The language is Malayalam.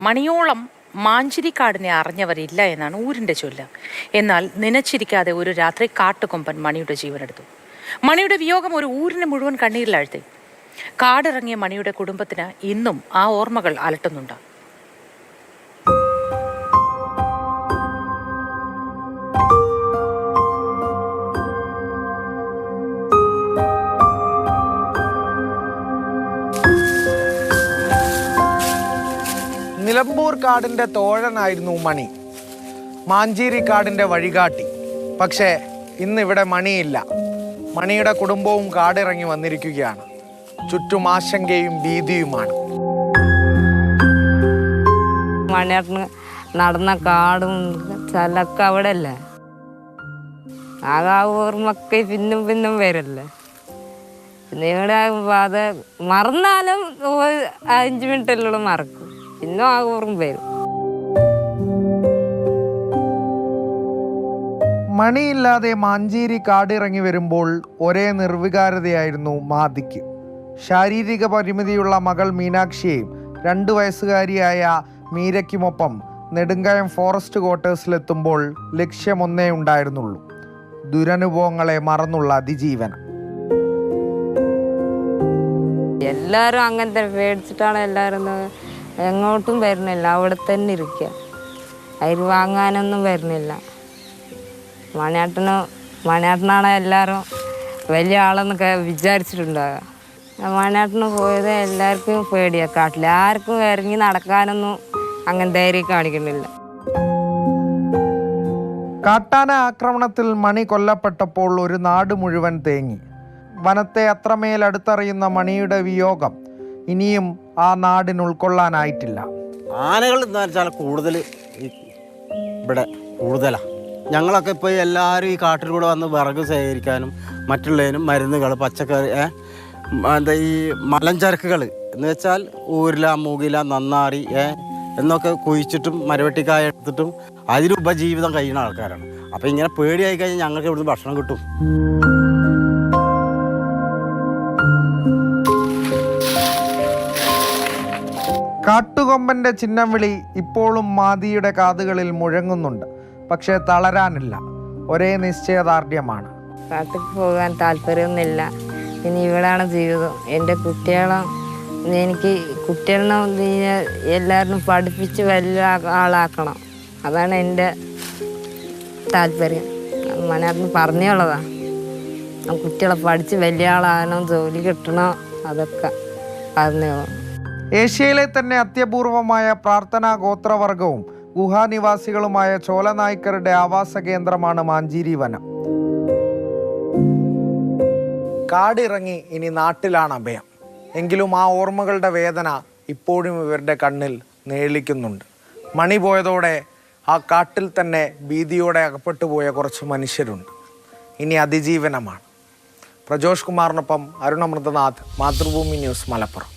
മണിയോളം മാഞ്ചിരിക്കാടിനെ അറിഞ്ഞവരില്ല എന്നാണ് ഊരിൻ്റെ ചൊല്ല്. എന്നാൽ നനച്ചിരിക്കാതെ ഒരു രാത്രി കാട്ടുകൊമ്പൻ മണിയുടെ ജീവനെടുത്തു. മണിയുടെ വിയോഗം ഒരു ഊരിനെ മുഴുവൻ കണ്ണീരിലാഴ്ത്തി. കാടിറങ്ങിയ മണിയുടെ കുടുംബത്തിന് ഇന്നും ആ ഓർമ്മകൾ അലട്ടുന്നുണ്ട്. നിലമ്പൂർ കാടിൻ്റെ തോഴനായിരുന്നു മണി, മാഞ്ചേരി കാടിൻ്റെ വഴികാട്ടി. പക്ഷേ ഇന്നിവിടെ മണിയില്ല. മണിയുടെ കുടുംബവും കാടിറങ്ങി വന്നിരിക്കുകയാണ്. ചുറ്റും ആശങ്കയും ഭീതിയുമാണ്. മണിയേട്ടന് നടന്ന കാടും സ്ഥലമൊക്കെ അവിടെ അല്ലേ, ആ ഓർമ്മക്ക് പിന്നും പിന്നും വരല്ലേ. പിന്നെ ഇവിടെ അത് മറന്നാലും 5 മിനിറ്റല്ലോളം മറക്കും, പിന്നെ ആ ഓർമ്മ വരും. മണിയില്ലാതെ മാഞ്ചേരി കാടിറങ്ങി വരുമ്പോൾ ഒരേ നിർവികാരതയായിരുന്നു മാതിക്ക്. ശാരീരിക പരിമിതിയുള്ള മകൾ മീനാക്ഷിയെയും 2 വയസ്സുകാരിയായ മീരയ്ക്കുമൊപ്പം നെടുങ്കയം ഫോറസ്റ്റ് ക്വാർട്ടേഴ്സിലെത്തുമ്പോൾ ലക്ഷ്യമൊന്നേ ഉണ്ടായിരുന്നുള്ളൂ: ദുരനുഭവങ്ങളെ മറന്നുള്ള അതിജീവനം. എല്ലാവരും അങ്ങനത്തെ പേടിച്ചിട്ടാണ് എല്ലാവരും എങ്ങോട്ടും വരുന്നില്ല, അവിടെ തന്നെ ഇരിക്കുക. അരി വാങ്ങാനൊന്നും വരുന്നില്ല. മണിയേട്ടനാണ് എല്ലാവരും വലിയ ആളെന്നൊക്കെ വിചാരിച്ചിട്ടുണ്ടാകുക. മണിയേട്ടന് പോയത് എല്ലാവർക്കും പേടിയാണ്. കാട്ടിൽ ആർക്കും ഇറങ്ങി നടക്കാനൊന്നും അങ്ങനെ ധൈര്യം കാണിക്കുന്നില്ല. കാട്ടാന ആക്രമണത്തിൽ മണി കൊല്ലപ്പെട്ടപ്പോൾ ഒരു നാട് മുഴുവൻ തേങ്ങി. വനത്തെ അത്രമേൽ അടുത്തറിയുന്ന മണിയുടെ വിയോഗം ഇനിയും ആ നാടിന് ഉൾക്കൊള്ളാനായിട്ടില്ല. ആനകൾ എന്താ വെച്ചാൽ കൂടുതൽ ഇവിടെ കൂടുതലാണ്. ഞങ്ങളൊക്കെ ഇപ്പോൾ എല്ലാവരും ഈ കാട്ടിൽ കൂടെ വന്ന് വിറക് ശേഖരിക്കാനും മറ്റുള്ളതിനും മരുന്നുകൾ, പച്ചക്കറി, എന്താ ഈ മലഞ്ചരക്കുകൾ എന്ന് വെച്ചാൽ ഊരില, മൂകില, നന്നാറി എന്നൊക്കെ കുഴിച്ചിട്ടും മരവെട്ടിക്കായ എടുത്തിട്ടും അതിന് ഉപജീവിതം കഴിയുന്ന ആൾക്കാരാണ്. അപ്പോൾ ഇങ്ങനെ പേടിയായി കഴിഞ്ഞാൽ ഞങ്ങൾക്ക് ഇവിടുന്ന് ഭക്ഷണം കിട്ടും. കാട്ടുകൊമ്പന്റെ ചിഹ്നം വിളി ഇപ്പോഴും മാതിയുടെ കാതുകളിൽ മുഴങ്ങുന്നുണ്ട്. പക്ഷേ തളരാനില്ല. ഒരേ നിശ്ചയദാർഢ്യമാണ്. കാട്ടിൽ പോകാൻ താല്പര്യമൊന്നുമില്ല. ഇനി ഇവിടെയാണ് ജീവിതം. എൻ്റെ എനിക്ക് കുട്ടികളെ എല്ലാവരും പഠിപ്പിച്ച് വലിയ ആളാക്കണം. അതാണ് എൻ്റെ താല്പര്യം. മനാട്ടിന് പറഞ്ഞുള്ളതാണ്. കുട്ടികളെ പഠിച്ച് വലിയ ആളാകണം, ജോലി കിട്ടണം, അതൊക്കെ പറഞ്ഞോളൂ. ഏഷ്യയിലെ തന്നെ അത്യപൂർവമായ പ്രാർത്ഥനാ ഗോത്രവർഗവും ഗുഹാനിവാസികളുമായ ചോലനായ്ക്കരുടെ ആവാസ കേന്ദ്രമാണ് മാഞ്ചേരി വനം. കാടിറങ്ങി ഇനി നാട്ടിലാണ് അഭയം. എങ്കിലും ആ ഓർമ്മകളുടെ വേദന ഇപ്പോഴും ഇവരുടെ കണ്ണിൽ നേളിക്കുന്നുണ്ട്. മണി പോയതോടെ ആ കാട്ടിൽ തന്നെ ഭീതിയോടെ അകപ്പെട്ടുപോയ കുറച്ച് മനുഷ്യരുണ്ട്. ഇനി അതിജീവനമാണ്. പ്രജോഷ് കുമാറിനൊപ്പം അരുണമൃതനാഥ്, മാതൃഭൂമി ന്യൂസ്, മലപ്പുറം.